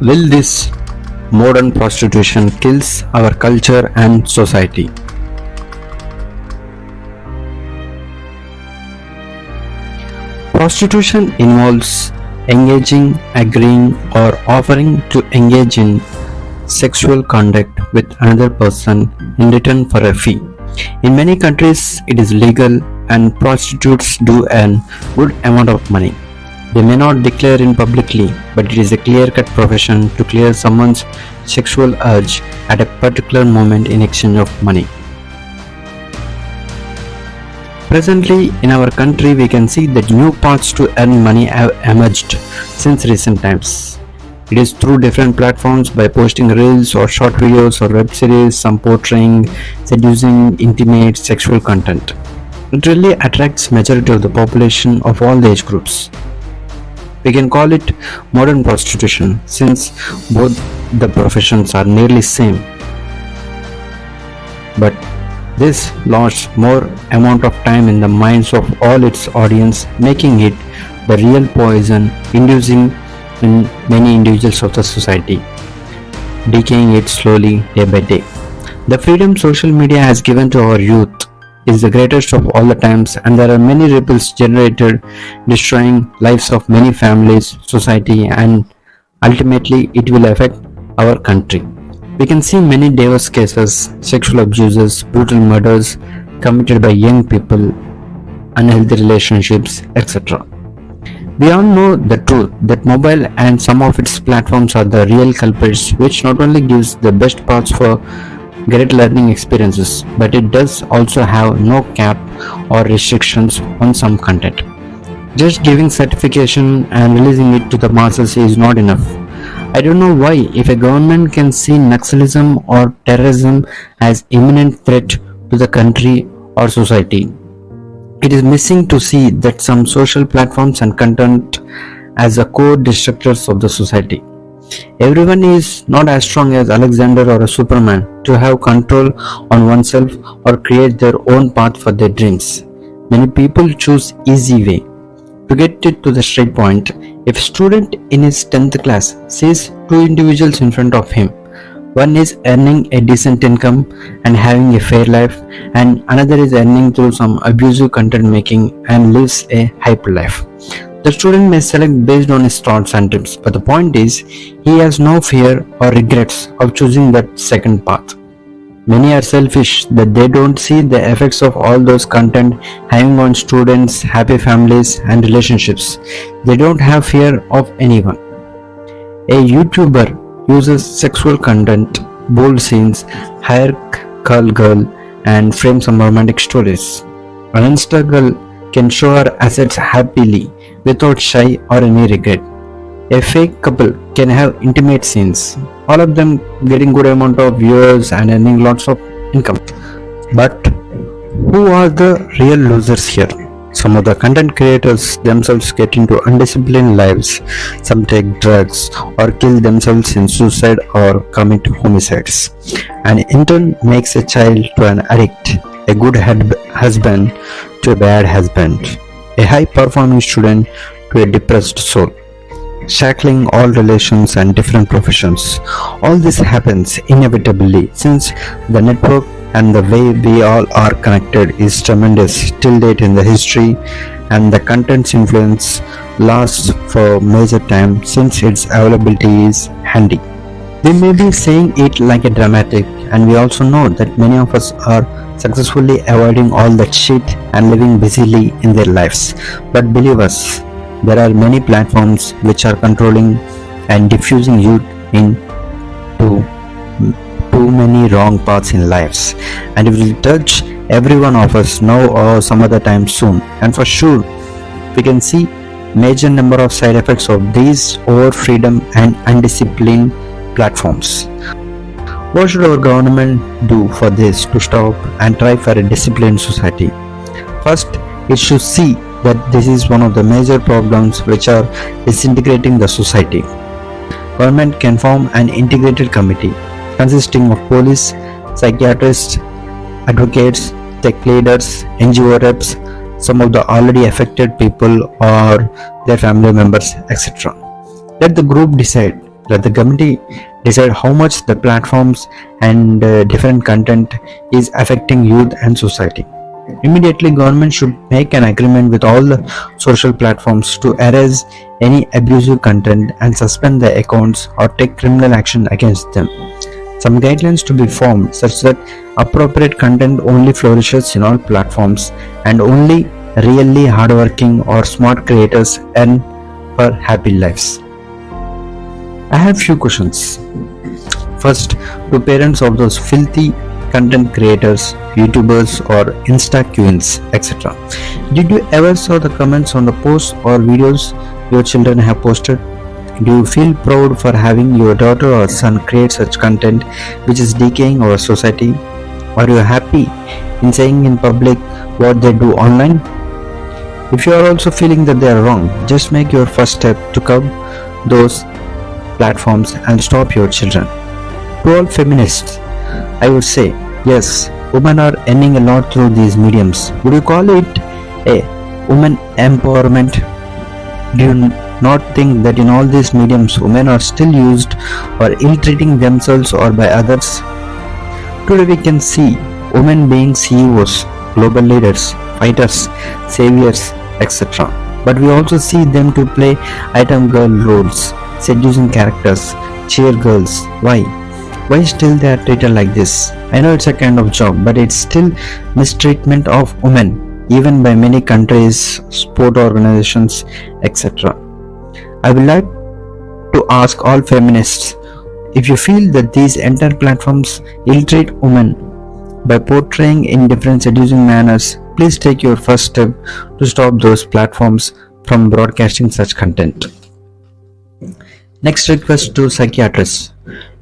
Will this modern prostitution kills our culture and society? Prostitution involves engaging, agreeing, or offering to engage in sexual conduct with another person in return for a fee. In many countries, it is legal and prostitutes do earn good amount of money. They may not declare it publicly, but it is a clear-cut profession to clear someone's sexual urge at a particular moment in exchange of money. Presently, in our country, we can see that new paths to earn money have emerged since recent times. It is through different platforms by posting reels or short videos or web series, some portraying, seducing, intimate sexual content. It really attracts majority of the population of all the age groups. We can call it modern prostitution since both the professions are nearly same. But this lost more amount of time in the minds of all its audience, making it the real poison inducing in many individuals of the society, decaying it slowly day by day. The freedom social media has given to our youth is the greatest of all the times, and there are many ripples generated, destroying lives of many families, society, and ultimately it will affect our country. We can see many diverse cases, sexual abuses, brutal murders committed by young people, unhealthy relationships, etc. We all know the truth that mobile and some of its platforms are the real culprits, which not only gives the best paths for great learning experiences, but it does also have no cap or restrictions on some content. Just giving certification and releasing it to the masses is not enough. I don't know why, if a government can see Naxalism or terrorism as imminent threat to the country or society, it is missing to see that some social platforms and content as the core destructors of the society. Everyone is not as strong as Alexander or a Superman to have control on oneself or create their own path for their dreams. Many people choose easy way. To get it to the straight point, if a student in his 10th class sees two individuals in front of him, one is earning a decent income and having a fair life, and another is earning through some abusive content making and lives a hyper life. The student may select based on his thoughts and dreams, but the point is, he has no fear or regrets of choosing that second path. Many are selfish that they don't see the effects of all those content having on students, happy families, and relationships. They don't have fear of anyone. A YouTuber uses sexual content, bold scenes, hire call girl, and frame some romantic stories. An Insta girl can show her assets happily without shy or any regret. A fake couple can have intimate scenes, all of them getting good amount of viewers and earning lots of income. But who are the real losers here? Some of the content creators themselves get into undisciplined lives, some take drugs or kill themselves in suicide or commit homicides, and in turn makes a child to an addict, a good husband to a bad husband, a high performing student to a depressed soul, shackling all relations and different professions. All this happens inevitably since the network and the way we all are connected is tremendous till date in the history, and the content's influence lasts for major time since its availability is handy. We may be saying it like a dramatic, and we also know that many of us are successfully avoiding all that shit and living busily in their lives. But believe us, there are many platforms which are controlling and diffusing youth into too many wrong paths in lives, and it will touch every one of us now or some other time soon. And for sure, we can see major number of side effects of these over freedom and undisciplined platforms. What should our government do for this to stop and try for a disciplined society? First, it should see that this is one of the major problems which are disintegrating the society. Government can form an integrated committee consisting of police, psychiatrists, advocates, tech leaders, NGO reps, some of the already affected people or their family members, etc. Let the group decide Let the committee decide how much the platforms and different content is affecting youth and society. Immediately, government should make an agreement with all the social platforms to erase any abusive content and suspend the accounts or take criminal action against them. Some guidelines to be formed such that appropriate content only flourishes in all platforms and only really hardworking or smart creators earn for happy lives. I have few questions. First, to parents of those filthy content creators, YouTubers or Insta queens, etc. Did you ever saw the comments on the posts or videos your children have posted? Do you feel proud for having your daughter or son create such content which is decaying our society? Are you happy in saying in public what they do online? If you are also feeling that they are wrong, just make your first step to curb those platforms and stop your children. To all feminists, I would say, yes, women are earning a lot through these mediums. Would you call it a women empowerment? Do you not think that in all these mediums women are still used or ill-treating themselves or by others? Today we can see women being CEOs, global leaders, fighters, saviors, etc. But we also see them to play item girl roles, seducing characters, cheer girls. Why? Why still they are treated like this? I know it's a kind of job, but it's still mistreatment of women, even by many countries, sport organizations, etc. I would like to ask all feminists, if you feel that these entire platforms ill-treat women by portraying in different seducing manners, please take your first step to stop those platforms from broadcasting such content. Next request to psychiatrists.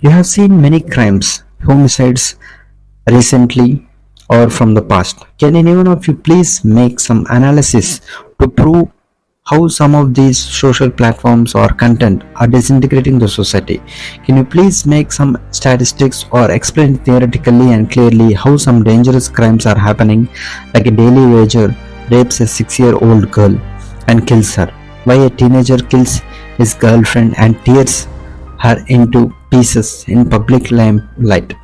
You have seen many crimes, homicides recently or from the past. Can any one of you please make some analysis to prove how some of these social platforms or content are disintegrating the society? Can you please make some statistics or explain theoretically and clearly how some dangerous crimes are happening, like a daily wager rapes a 6-year-old girl and kills her, why a teenager kills his girlfriend and tears her into pieces in public limelight?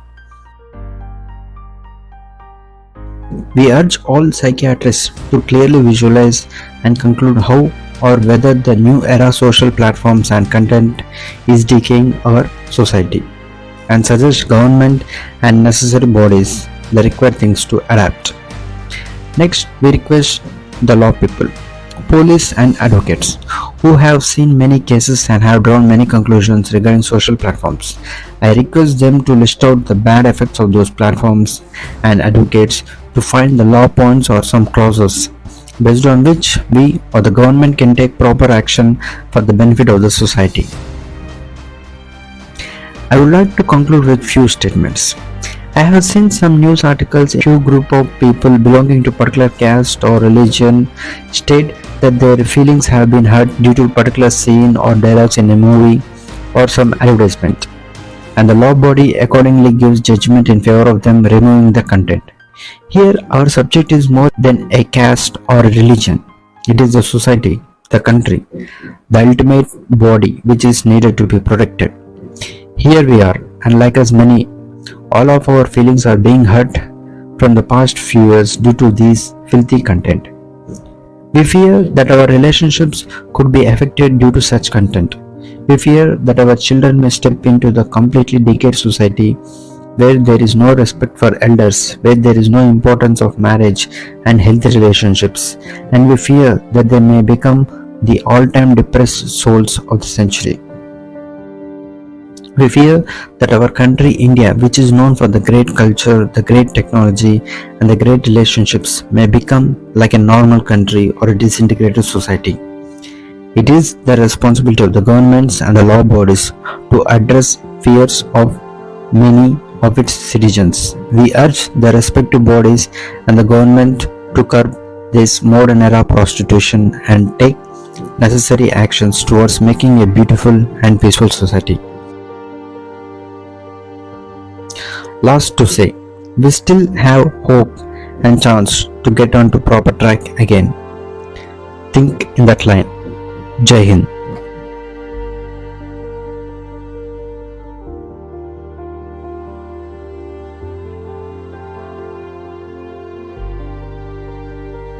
We urge all psychiatrists to clearly visualize and conclude how or whether the new era social platforms and content is decaying our society, and suggest government and necessary bodies the required things to adapt. Next, we request the law people, police and advocates who have seen many cases and have drawn many conclusions regarding social platforms. I request them to list out the bad effects of those platforms and advocates to find the law points or some clauses based on which we or the government can take proper action for the benefit of the society. I would like to conclude with few statements. I have seen some news articles, a few group of people belonging to particular caste or religion state that their feelings have been hurt due to a particular scene or dialogues in a movie or some advertisement, and the law body accordingly gives judgment in favor of them, removing the content. Here our subject is more than a caste or a religion. It is the society, the country, the ultimate body which is needed to be protected. Here we are, and like us many, all of our feelings are being hurt from the past few years due to these filthy content. We fear that our relationships could be affected due to such content. We fear that our children may step into the completely decayed society where there is no respect for elders, where there is no importance of marriage and healthy relationships, and we fear that they may become the all-time depressed souls of the century. We fear that our country, India, which is known for the great culture, the great technology, and the great relationships, may become like a normal country or a disintegrated society. It is the responsibility of the governments and the law bodies to address fears of many of its citizens. We urge the respective bodies and the government to curb this modern era prostitution and take necessary actions towards making a beautiful and peaceful society. Last to say, we still have hope and chance to get onto proper track again. Think in that line. Jai Hind.